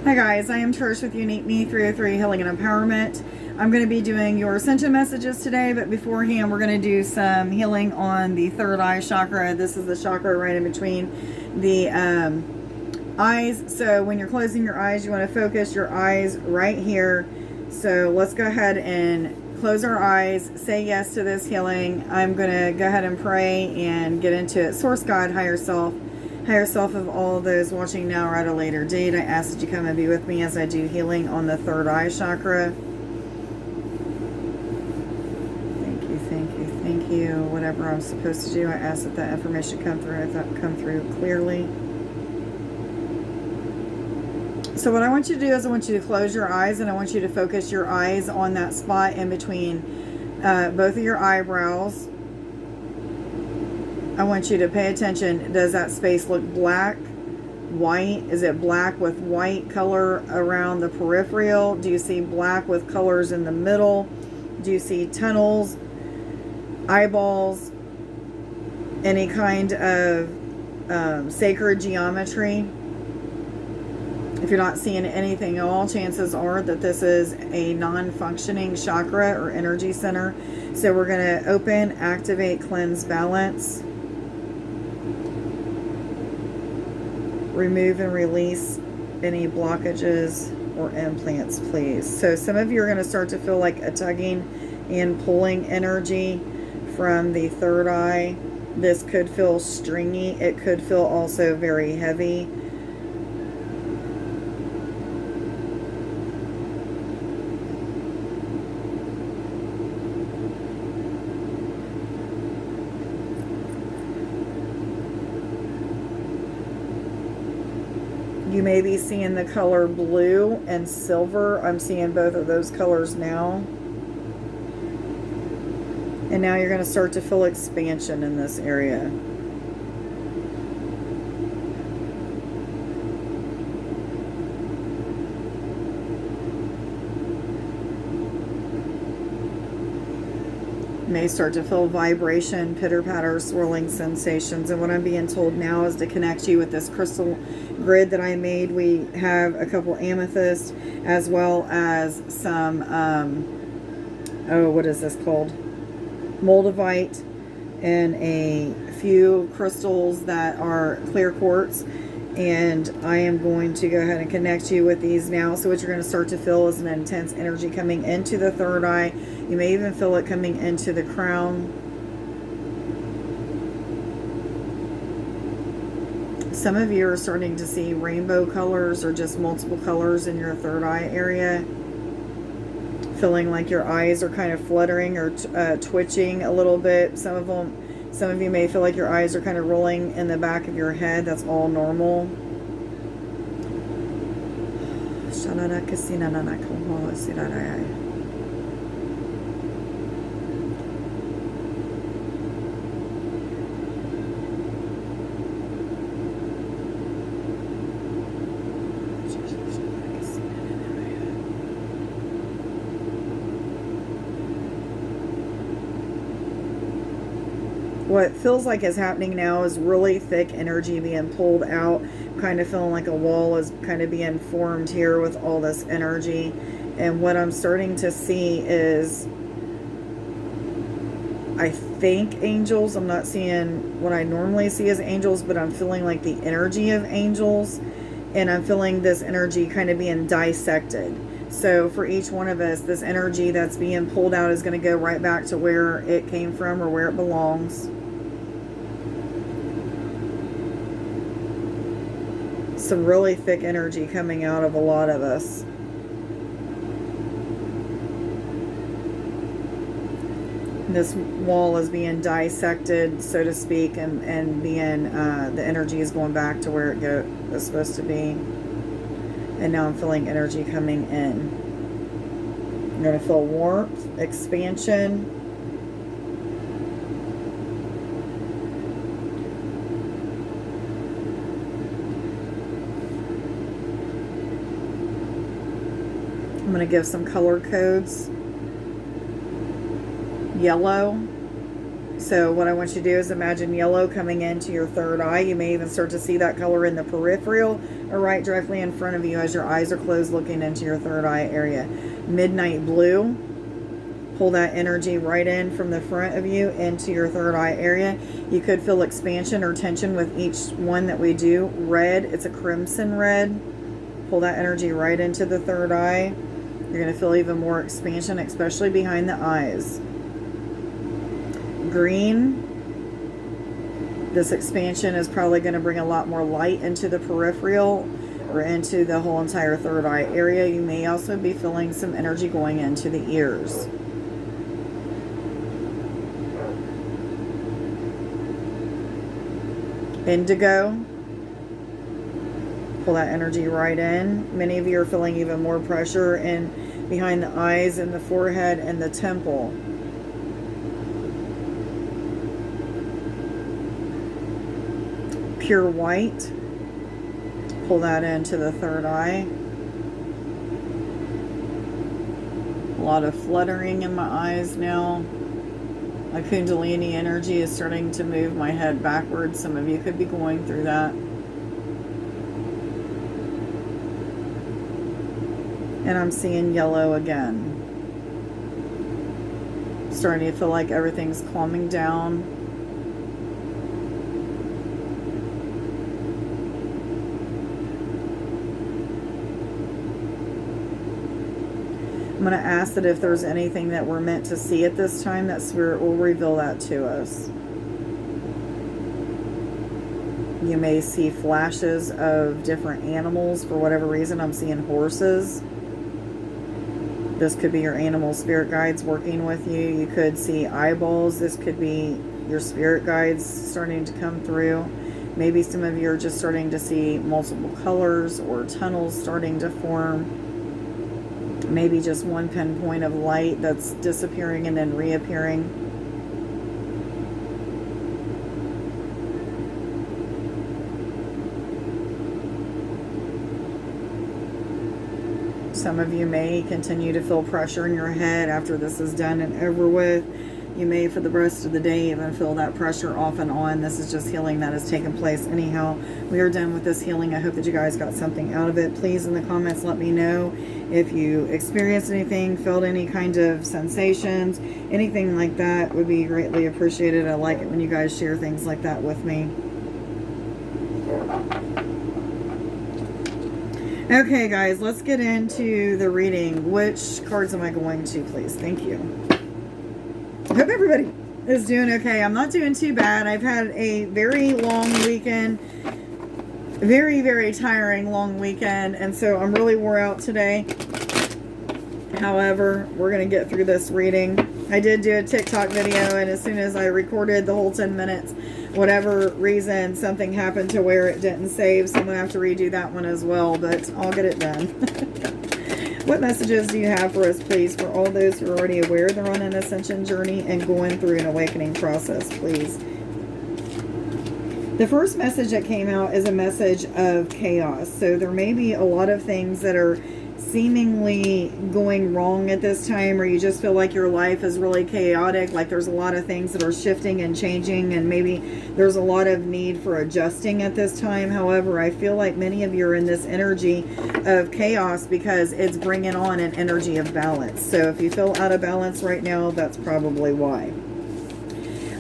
Hi guys, I am Trish with Unique Me 303 Healing and Empowerment. I'm going to be doing your ascension messages today, but beforehand we're going to do some healing on the third eye chakra. This is the chakra right in between the eyes. So when you're closing your eyes, you want to focus your eyes right here. So let's go ahead and close our eyes, say yes to this healing. I'm going to go ahead and pray and get into it. Source God, higher self of all those watching now or at a later date, I ask that you come and be with me as I do healing on the third eye chakra. Thank you. Whatever I'm supposed to do, I ask that that information come through clearly. So what I want you to do is I want you to close your eyes, and I want you to focus your eyes on that spot in between both of your eyebrows. I want you to pay attention. Does that space look black, white? Is it black with white color around the peripheral? Do you see black with colors in the middle? Do you see tunnels, eyeballs, any kind of sacred geometry? If you're not seeing anything at all, chances are that this is a non-functioning chakra or energy center. So we're going to open, activate, cleanse, balance. Remove and release any blockages or implants, please. So some of you are going to start to feel like a tugging and pulling energy from the third eye. This could feel stringy. It could feel also very heavy. You may be seeing the color blue and silver. I'm seeing both of those colors now. And now you're going to start to feel expansion in this area. You may start to feel vibration, pitter-patter, swirling sensations. And what I'm being told now is to connect you with this crystal grid that I made. We have a couple amethysts as well as some, what is this called? Moldavite, and a few crystals that are clear quartz. And I am going to go ahead and connect you with these now. So what you're going to start to feel is an intense energy coming into the third eye. You may even feel it coming into the crown. Some of you are starting to see rainbow colors or just multiple colors in your third eye area. Feeling like your eyes are kind of fluttering or twitching a little bit. Some of you may feel like your eyes are kind of rolling in the back of your head. That's all normal. What feels like is happening now is really thick energy being pulled out. Kind of feeling like a wall is kind of being formed here with all this energy. And what I'm starting to see is, I think, angels. I'm not seeing what I normally see as angels, but I'm feeling like the energy of angels. And I'm feeling this energy kind of being dissected. So for each one of us, this energy that's being pulled out is going to go right back to where it came from or where it belongs. Some really thick energy coming out of a lot of us. This wall is being dissected, so to speak, and being the energy is going back to where it was supposed to be. And now I'm feeling energy coming in. I'm going to feel warmth, expansion. I'm going to give some color codes. Yellow, So what I want you to do is imagine yellow coming into your third eye. You may even start to see that color in the peripheral or right directly in front of you as your eyes are closed looking into your third eye area. Midnight blue. Pull that energy right in from the front of you into your third eye area. You could feel expansion or tension with each one that we do. Red, it's a crimson red. Pull that energy right into the third eye. You're going to feel even more expansion, especially behind the eyes. Green, this expansion is probably going to bring a lot more light into the peripheral or into the whole entire third eye area. You may also be feeling some energy going into the ears. Indigo, pull that energy right in. Many of you are feeling even more pressure in behind the eyes and the forehead and the temple. Pure white, pull that into the third eye. A lot of fluttering in my eyes now. My Kundalini energy is starting to move my head backwards. Some of you could be going through that. And I'm seeing yellow again. Starting to feel like everything's calming down. I'm going to ask that if there's anything that we're meant to see at this time, that Spirit will reveal that to us. You may see flashes of different animals. For whatever reason, I'm seeing horses. This could be your animal spirit guides working with you. You could see eyeballs. This could be your spirit guides starting to come through. Maybe some of you are just starting to see multiple colors or tunnels starting to form. Maybe just one pinpoint of light that's disappearing and then reappearing. Some of you may continue to feel pressure in your head after this is done and over with. You may, for the rest of the day, even feel that pressure off and on. This is just healing that has taken place. Anyhow, we are done with this healing. I hope that you guys got something out of it. Please, in the comments, let me know if you experienced anything, felt any kind of sensations, anything like that would be greatly appreciated. I like it when you guys share things like that with me. Okay, guys, let's get into the reading. Which cards am I going to, please? Thank you. I hope everybody is doing okay. I'm not doing too bad. I've had a very long weekend. Very, very tiring long weekend. And so I'm really wore out today. However, we're going to get through this reading. I did do a TikTok video, and as soon as I recorded the whole 10 minutes, whatever reason, something happened to where it didn't save. So I'm going to have to redo that one as well, but I'll get it done. What messages do you have for us, please, for all those who are already aware they're on an ascension journey and going through an awakening process, please? The first message that came out is a message of chaos. So there may be a lot of things that are seemingly going wrong at this time, or you just feel like your life is really chaotic, like there's a lot of things that are shifting and changing, and maybe there's a lot of need for adjusting at this time. However, I feel like many of you are in this energy of chaos because it's bringing on an energy of balance. So if you feel out of balance right now, that's probably why.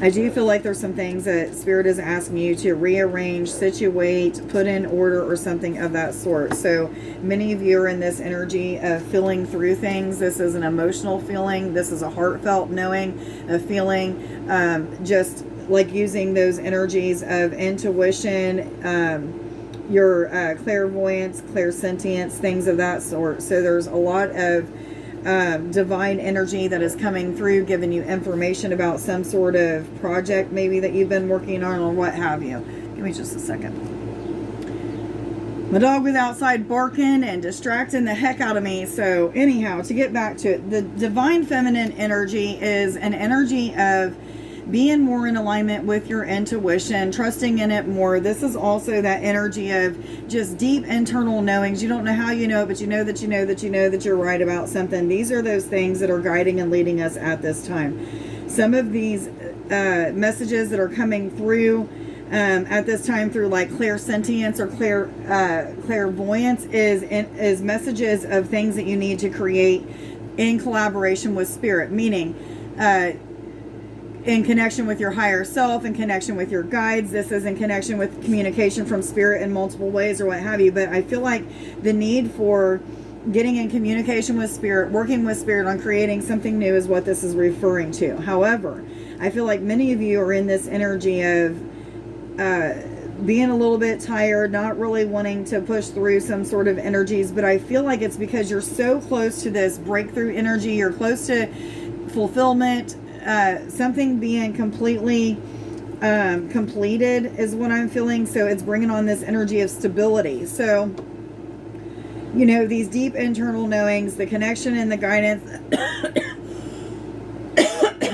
I do feel like there's some things that Spirit is asking you to rearrange, situate, put in order, or something of that sort. So many of you are in this energy of feeling through things. This is an emotional feeling. This is a heartfelt knowing, a feeling, just like using those energies of intuition, your clairvoyance, clairsentience, things of that sort. So there's a lot of divine energy that is coming through, giving you information about some sort of project maybe that you've been working on or what have you. Give me just a second. My dog was outside barking and distracting the heck out of me. So anyhow, to get back to it, the divine feminine energy is an energy of being more in alignment with your intuition, trusting in it more. This is also that energy of just deep internal knowings. You don't know how you know it, but you know that you know that you know that you're right about something. These are those things that are guiding and leading us at this time. Some of these messages that are coming through at this time through like clairsentience or clairvoyance is messages of things that you need to create in collaboration with spirit, meaning in connection with your higher self, in connection with your guides. This is in connection with communication from spirit in multiple ways or what have you. But I feel like the need for getting in communication with spirit, working with spirit on creating something new is what this is referring to. However, I feel like many of you are in this energy of being a little bit tired, not really wanting to push through some sort of energies, but I feel like it's because you're so close to this breakthrough energy, you're close to fulfillment, something being completely completed is what I'm feeling. So it's bringing on this energy of stability. So, you know, these deep internal knowings, the connection and the guidance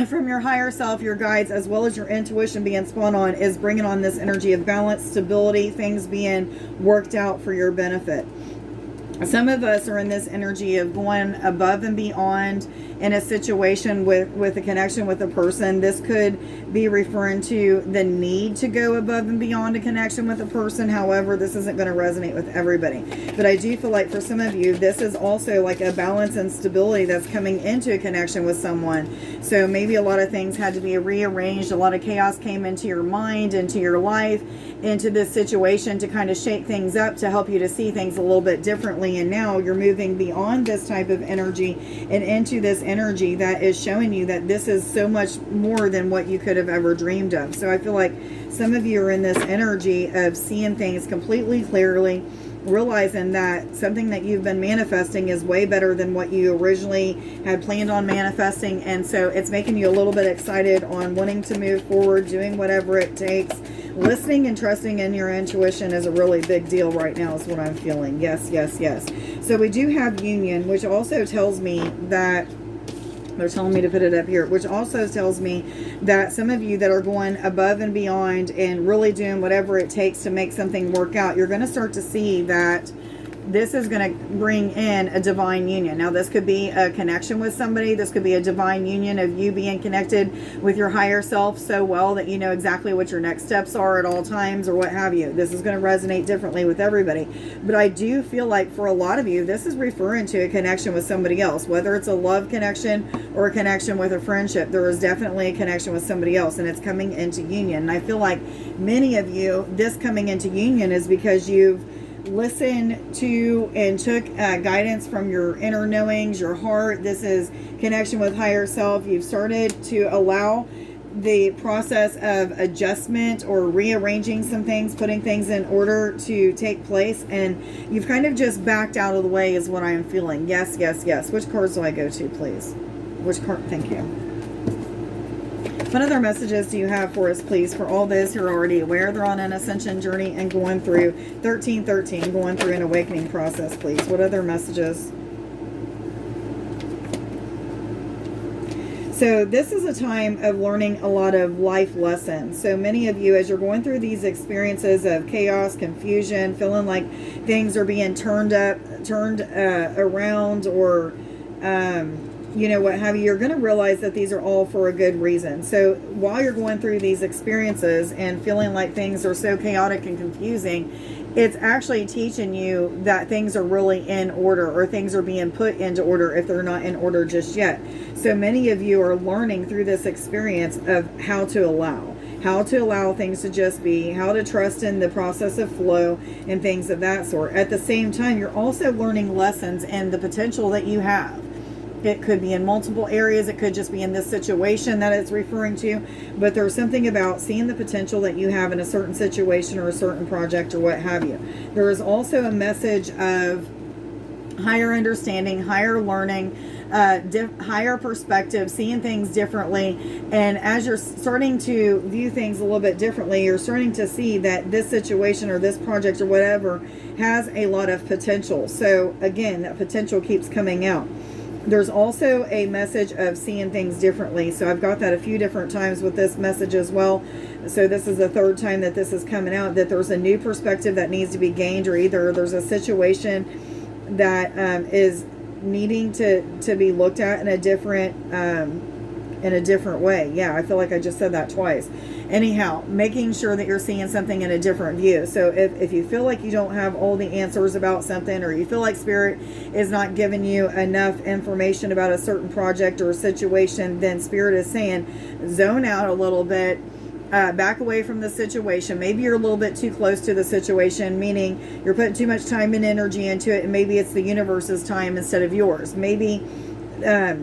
from your higher self, your guides, as well as your intuition being spun on, is bringing on this energy of balance, stability, things being worked out for your benefit. Some of us are in this energy of going above and beyond in a situation with a connection with a person. This could be referring to the need to go above and beyond a connection with a person. However, this isn't going to resonate with everybody. But I do feel like for some of you, this is also like a balance and stability that's coming into a connection with someone. So maybe a lot of things had to be rearranged. A lot of chaos came into your mind, into your life, into this situation to kind of shake things up, to help you to see things a little bit differently. And now you're moving beyond this type of energy and into this energy that is showing you that this is so much more than what you could have ever dreamed of. So I feel like some of you are in this energy of seeing things completely clearly, realizing that something that you've been manifesting is way better than what you originally had planned on manifesting. And so it's making you a little bit excited on wanting to move forward, doing whatever it takes. Listening and trusting in your intuition is a really big deal right now, is what I'm feeling. Yes, yes, yes. So we do have union, which also tells me that they're telling me to put it up here, which also tells me that some of you that are going above and beyond and really doing whatever it takes to make something work out, you're going to start to see that this is going to bring in a divine union. Now, this could be a connection with somebody. This could be a divine union of you being connected with your higher self so well that you know exactly what your next steps are at all times or what have you. This is going to resonate differently with everybody. But I do feel like for a lot of you, this is referring to a connection with somebody else, whether it's a love connection or a connection with a friendship. There is definitely a connection with somebody else, and it's coming into union. And I feel like many of you, this coming into union is because you've listened to and took guidance from your inner knowings, your heart. This is connection with higher self. You've started to allow the process of adjustment or rearranging some things, putting things in order to take place, and you've kind of just backed out of the way is what I am feeling. Yes, yes, yes. Which cards do I go to, please? Which card? Thank you. What other messages do you have for us, please, for all those who are already aware they're on an ascension journey and going through 1313, going through an awakening process, please? What other messages? So this is a time of learning a lot of life lessons. So many of you, as you're going through these experiences of chaos, confusion, feeling like things are being turned around, or you know, what have you, you're going to realize that these are all for a good reason. So while you're going through these experiences and feeling like things are so chaotic and confusing, it's actually teaching you that things are really in order, or things are being put into order if they're not in order just yet. So many of you are learning through this experience of how to allow things to just be, how to trust in the process of flow and things of that sort. At the same time, you're also learning lessons and the potential that you have. It could be in multiple areas. It could just be in this situation that it's referring to. But there's something about seeing the potential that you have in a certain situation or a certain project or what have you. There is also a message of higher understanding, higher learning, higher perspective, seeing things differently. And as you're starting to view things a little bit differently, you're starting to see that this situation or this project or whatever has a lot of potential. So again, that potential keeps coming out. There's also a message of seeing things differently. So I've got that a few different times with this message as well. So this is the third time that this is coming out, that there's a new perspective that needs to be gained, or either there's a situation that is needing to be looked at in a different in a different way. Yeah, I feel like I just said that twice. Anyhow, making sure that you're seeing something in a different view. So if you feel like you don't have all the answers about something, or you feel like Spirit is not giving you enough information about a certain project or a situation, then Spirit is saying, zone out a little bit. Back away from the situation. Maybe you're a little bit too close to the situation, meaning you're putting too much time and energy into it, and maybe it's the universe's time instead of yours. Maybe, the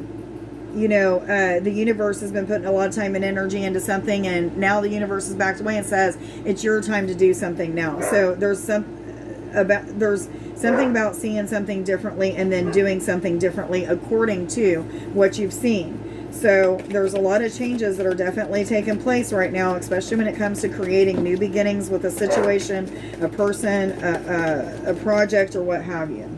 universe has been putting a lot of time and energy into something, and now the universe is backed away and says, it's your time to do something now. So there's something about seeing something differently and then doing something differently according to what you've seen. So there's a lot of changes that are definitely taking place right now, especially when it comes to creating new beginnings with a situation, a person, a project, or what have you.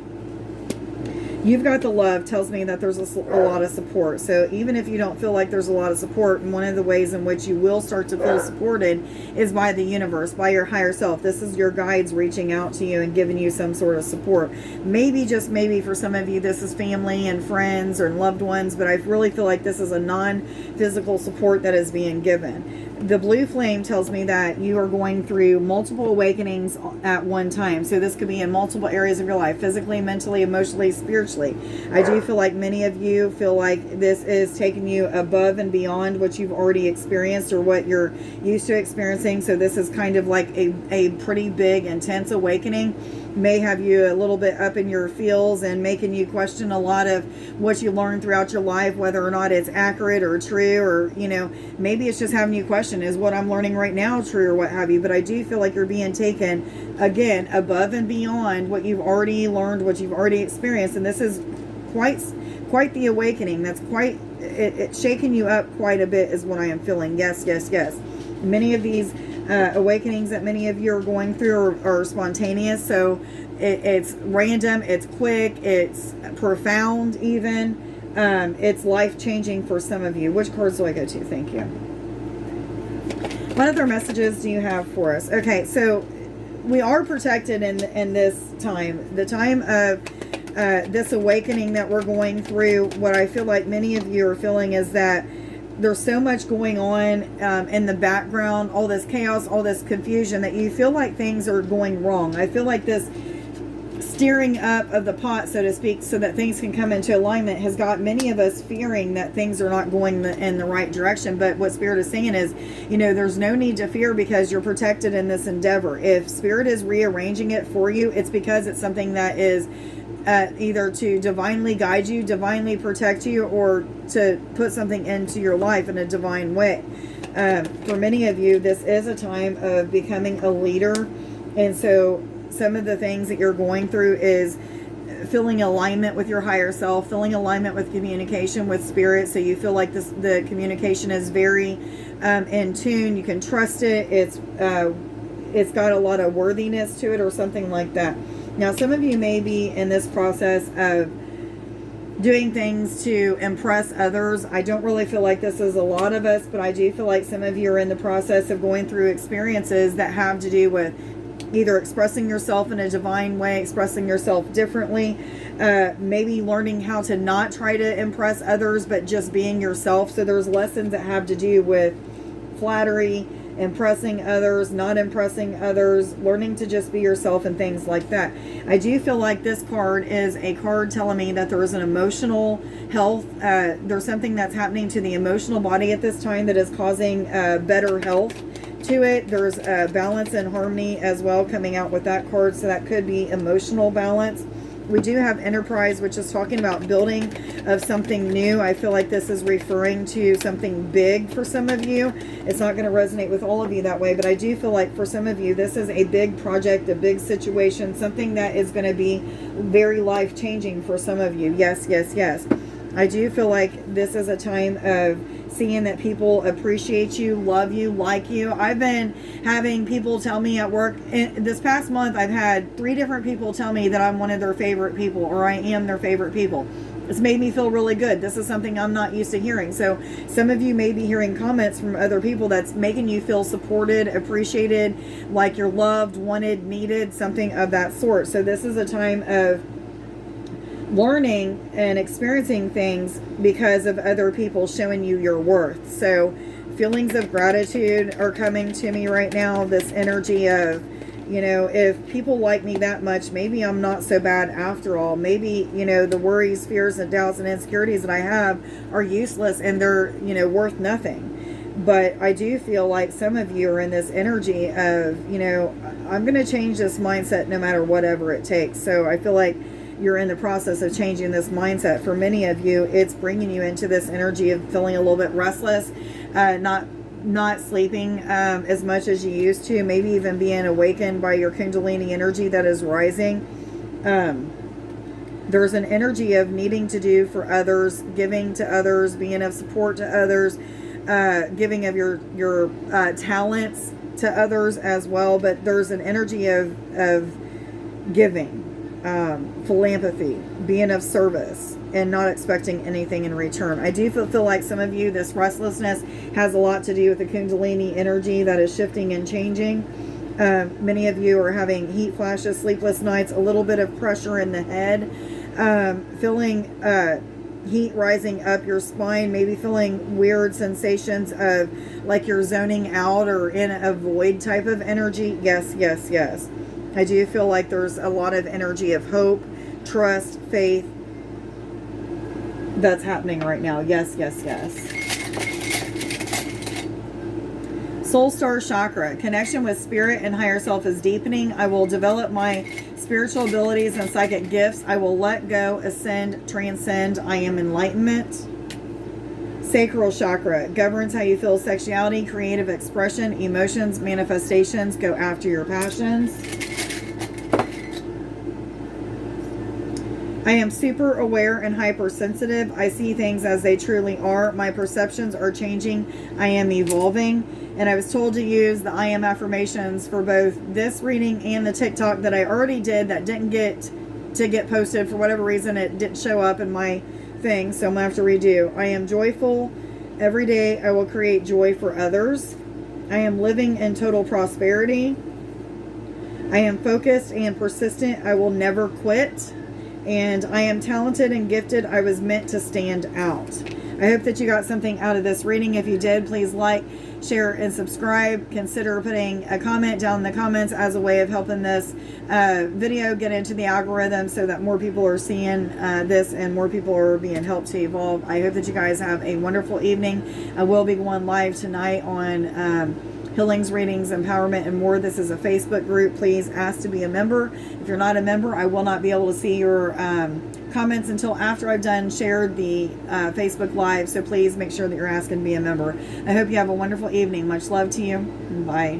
You've got the love tells me that there's a lot of support. So even if you don't feel like there's a lot of support, and one of the ways in which you will start to feel supported is by the universe, by your higher self. This is your guides reaching out to you and giving you some sort of support. Maybe, just maybe for some of you, this is family and friends or loved ones, but I really feel like this is a non-physical support that is being given. The blue flame tells me that you are going through multiple awakenings at one time. So this could be in multiple areas of your life, physically, mentally, emotionally, spiritually. I do feel like many of you feel like this is taking you above and beyond what you've already experienced or what you're used to experiencing. So this is kind of like a pretty big, intense awakening. May have you a little bit up in your feels and making you question a lot of what you learned throughout your life, whether or not it's accurate or true, or, maybe it's just having you question, is what I'm learning right now true or what have you. But I do feel like you're being taken, again, above and beyond what you've already learned, what you've already experienced. And this is quite the awakening. That's it's shaking you up quite a bit is what I am feeling. Yes, yes, yes. Many of these awakenings that many of you are going through are spontaneous. So it's random, it's quick, it's profound even. It's life-changing for some of you. Which cards do I go to? Thank you. What other messages do you have for us? Okay, so we are protected in this time. The time of this awakening that we're going through, what I feel like many of you are feeling is that there's so much going on in the background, all this chaos, all this confusion, that you feel like things are going wrong. I feel like this stirring up of the pot, so to speak, so that things can come into alignment has got many of us fearing that things are not going in the right direction. But what Spirit is saying is, there's no need to fear because you're protected in this endeavor. If Spirit is rearranging it for you, it's because it's something that is either to divinely guide you, divinely protect you, or to put something into your life in a divine way. For many of you, this is a time of becoming a leader. And so some of the things that you're going through is feeling alignment with your higher self, feeling alignment with communication with Spirit. So you feel like the communication is very in tune. You can trust it. It's got a lot of worthiness to it or something like that. Now, some of you may be in this process of doing things to impress others. I don't really feel like this is a lot of us, but I do feel like some of you are in the process of going through experiences that have to do with either expressing yourself in a divine way, expressing yourself differently, maybe learning how to not try to impress others, but just being yourself. So there's lessons that have to do with flattery, impressing others, not impressing others, learning to just be yourself and things like that. I do feel like this card is a card telling me that there is an emotional health. There's something that's happening to the emotional body at this time that is causing better health to it. There's balance and harmony as well coming out with that card. So that could be emotional balance. We do have Enterprise, which is talking about building of something new. I feel like this is referring to something big for some of you. It's not going to resonate with all of you that way, but I do feel like for some of you, this is a big project, a big situation, something that is going to be very life-changing for some of you. Yes, yes, yes. I do feel like this is a time of seeing that people appreciate you, love you, like you. I've been having people tell me at work, this past month, I've had 3 different people tell me that I'm one of their favorite people, or I am their favorite people. It's made me feel really good. This is something I'm not used to hearing. So some of you may be hearing comments from other people that's making you feel supported, appreciated, like you're loved, wanted, needed, something of that sort. So this is a time of learning and experiencing things because of other people showing you your worth. So feelings of gratitude are coming to me right now. This energy of, you know, if people like me that much, maybe I'm not so bad after all. Maybe, you know, the worries, fears, and doubts and insecurities that I have are useless and they're, you know, worth nothing. But I do feel like some of you are in this energy of, you know, I'm going to change this mindset no matter whatever it takes. So I feel like you're in the process of changing this mindset. For many of you, it's bringing you into this energy of feeling a little bit restless, not sleeping as much as you used to, maybe even being awakened by your Kundalini energy that is rising. There's an energy of needing to do for others, giving to others, being of support to others, giving of your talents to others as well. But there's an energy of giving, philanthropy, being of service, and not expecting anything in return. I do feel like some of you, this restlessness has a lot to do with the Kundalini energy that is shifting and changing. Many of you are having heat flashes, sleepless nights, a little bit of pressure in the head, feeling heat rising up your spine, maybe feeling weird sensations of like you're zoning out or in a void type of energy. Yes, yes, yes. I do feel like there's a lot of energy of hope, trust, faith that's happening right now. Yes, yes, yes. Soul Star Chakra. Connection with spirit and higher self is deepening. I will develop my spiritual abilities and psychic gifts. I will let go, ascend, transcend. I am enlightenment. Sacral Chakra. Governs how you feel sexuality, creative expression, emotions, manifestations. Go after your passions. I am super aware and hypersensitive. I see things as they truly are. My perceptions are changing. I am evolving. And I was told to use the I am affirmations for both this reading and the TikTok that I already did that didn't get posted for whatever reason. It didn't show up in my thing, so I'm going to have to redo. I am joyful. Every day I will create joy for others. I am living in total prosperity. I am focused and persistent. I will never quit. And I am talented and gifted. I was meant to stand out. I hope that you got something out of this reading. If you did, please like, share, and subscribe. Consider putting a comment down in the comments as a way of helping this video get into the algorithm so that more people are seeing this and more people are being helped to evolve. I hope that you guys have a wonderful evening. I will be going live tonight on healings, readings, empowerment, and more. This is a Facebook group. Please ask to be a member. If you're not a member, I will not be able to see your comments until after I've done shared the Facebook Live. So please make sure that you're asking to be a member. I hope you have a wonderful evening. Much love to you. Bye.